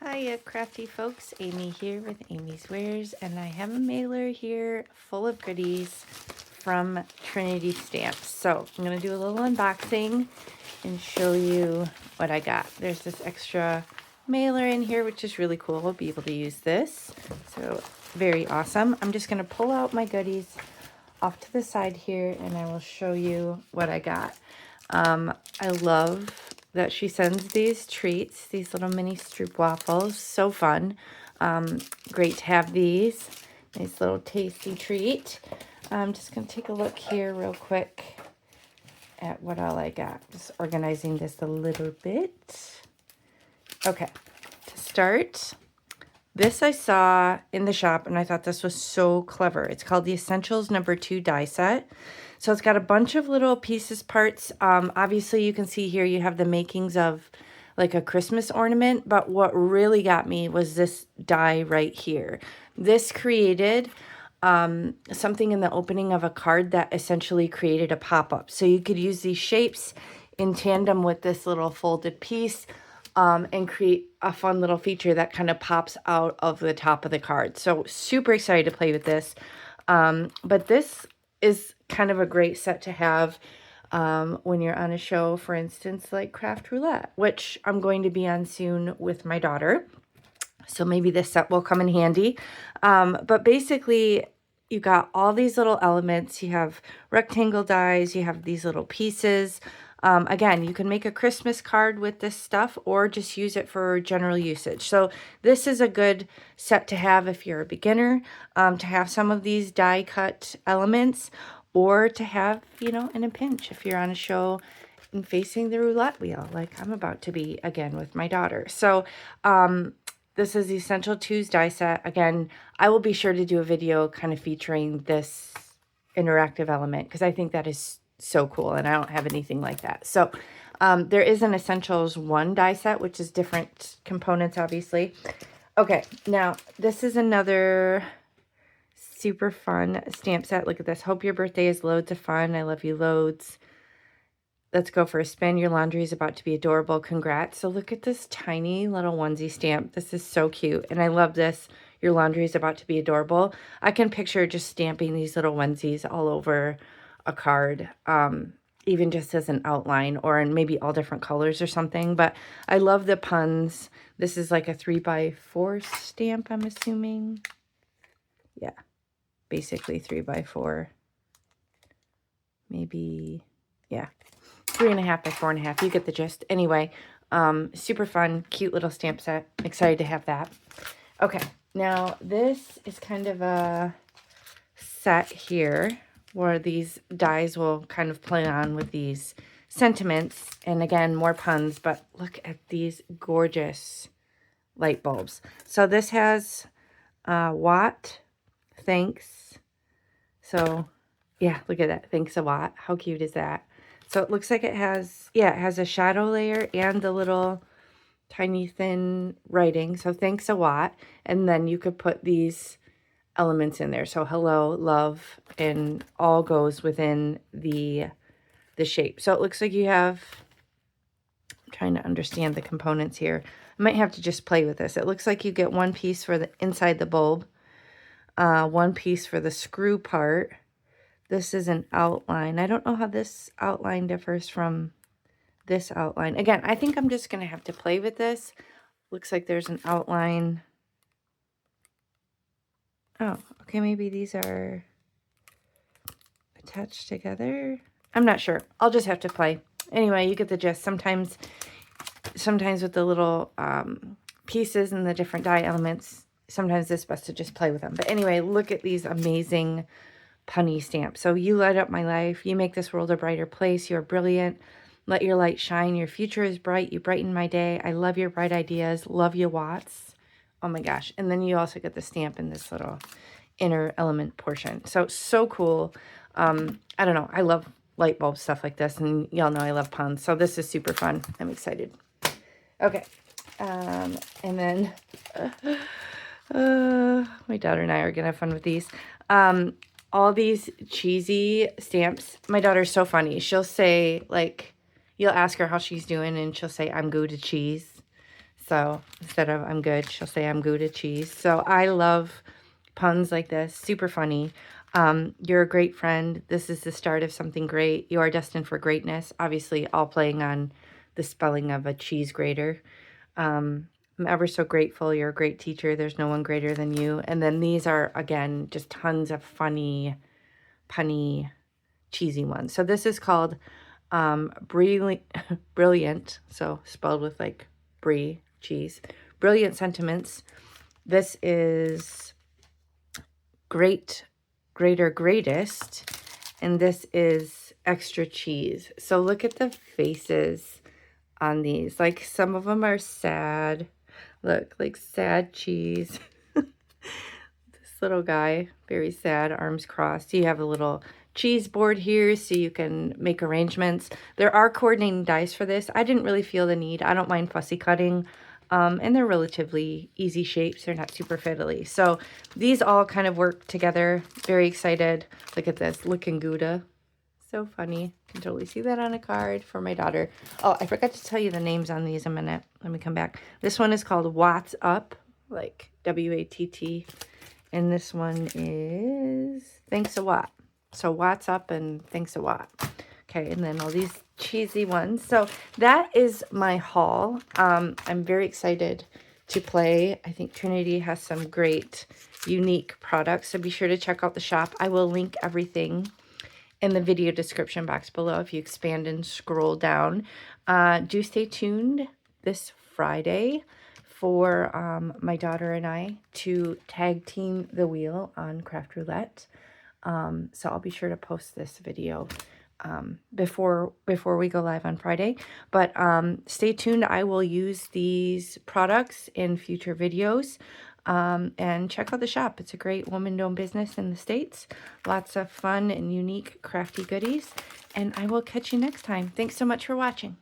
Hiya, crafty folks. Amy here with Amy's Wares, and I have a mailer here full of goodies from Trinity Stamps. So I'm going to do a little unboxing and show you what I got. There's this extra mailer in here, which is really cool. We'll be able to use this. So very awesome. I'm just going to pull out my goodies off to the side here, and I will show you what I got. I love that she sends these treats, these little mini stroopwafels. So fun. Great to have these. Nice little tasty treat. I'm just going to take a look here real quick at what all I got. Just organizing this a little bit. Okay, to start, this I saw in the shop and I thought this was so clever. It's called the Essentials #2 die set. So it's got a bunch of little pieces, parts. Obviously you can see here you have the makings of like a Christmas ornament, but what really got me was this die right here. This created something in the opening of a card that essentially created a pop-up. So you could use these shapes in tandem with this little folded piece and create a fun little feature that kind of pops out of the top of the card. So super excited to play with this. But this is kind of a great set to have when you're on a show, for instance, like Craft Roulette, which I'm going to be on soon with my daughter. So maybe this set will come in handy. But basically, you got all these little elements. You have rectangle dies. You have these little pieces. Again, you can make a Christmas card with this stuff or just use it for general usage. So this is a good set to have if you're a beginner, to have some of these die cut elements, or to have, you know, in a pinch if you're on a show and facing the roulette wheel like I'm about to be again with my daughter. So this is the Essential 2's die set. Again, I will be sure to do a video kind of featuring this interactive element because I think that is so cool and I don't have anything like that. So there is an Essentials 1 die set, which is different components, obviously. Okay, now this is another super fun stamp set. Look at this. Hope your birthday is loads of fun. I love you loads. Let's go for a spin. Your laundry is about to be adorable. Congrats. So look at this tiny little onesie stamp. This is so cute. And I love this. Your laundry is about to be adorable. I can picture just stamping these little onesies all over a card, even just as an outline or in maybe all different colors or something. But I love the puns. This is like a 3x4 stamp, I'm assuming. Yeah, basically 3x4. Maybe, yeah, 3.5 by 4.5. You get the gist. Anyway, super fun, cute little stamp set. Excited to have that. Okay, now this is kind of a set here where these dies will kind of play on with these sentiments. And again, more puns, but look at these gorgeous light bulbs. So this has watt, thanks. So yeah, look at that. Thanks a watt. How cute is that? So it looks like it has, yeah, it has a shadow layer and the little tiny thin writing. So thanks a watt. And then you could put these elements in there. So hello, love, and all goes within the shape. So it looks like you have, I'm trying to understand the components here. I might have to just play with this. It looks like you get one piece for the inside the bulb, one piece for the screw part. This is an outline. I don't know how this outline differs from this outline. Again, I think I'm just going to have to play with this. Looks like there's an outline. Oh, okay, maybe these are attached together. I'm not sure. I'll just have to play. Anyway, you get the gist. Sometimes with the little pieces and the different die elements, sometimes it's best to just play with them. But anyway, look at these amazing punny stamps. So you light up my life. You make this world a brighter place. You're brilliant. Let your light shine. Your future is bright. You brighten my day. I love your bright ideas. Love you, Watts. Oh my gosh. And then you also get the stamp in this little inner element portion. So cool. I don't know. I love light bulb stuff like this. And y'all know I love puns. So this is super fun. I'm excited. Okay. And then my daughter and I are going to have fun with these. All these cheesy stamps. My daughter's so funny. She'll say, like, you'll ask her how she's doing, and she'll say, I'm good to cheese. So instead of I'm good, she'll say I'm good at cheese. So I love puns like this. Super funny. You're a great friend. This is the start of something great. You are destined for greatness. Obviously, all playing on the spelling of a cheese grater. I'm ever so grateful. You're a great teacher. There's no one greater than you. And then these are, again, just tons of funny, punny, cheesy ones. So this is called Brilliant. So spelled with like brie, cheese. Brilliant Sentiments. This is Great, Greater, Greatest. And this is Extra Cheese. So look at the faces on these. Like some of them are sad. Look, like sad cheese. This little guy, very sad, arms crossed. You have a little cheese board here so you can make arrangements. There are coordinating dies for this. I didn't really feel the need. I don't mind fussy cutting. And they're relatively easy shapes. They're not super fiddly. So these all kind of work together. Very excited. Look at this. Looking Gouda. So funny. Can totally see that on a card for my daughter. Oh, I forgot to tell you the names on these a minute. Let me come back. This one is called What's Up, like W-A-T-T. And this one is Thanks a Lot. So What's Up and Thanks a Lot. Okay, and then all these cheesy ones. So that is my haul. I'm very excited to play. I think Trinity has some great, unique products. So be sure to check out the shop. I will link everything in the video description box below if you expand and scroll down. Do stay tuned this Friday for my daughter and I to tag team the wheel on Craft Roulette. So I'll be sure to post this video before we go live on Friday. But stay tuned. I will use these products in future videos. And check out the shop. It's a great woman-owned business in the States. Lots of fun and unique crafty goodies. And I will catch you next time. Thanks so much for watching.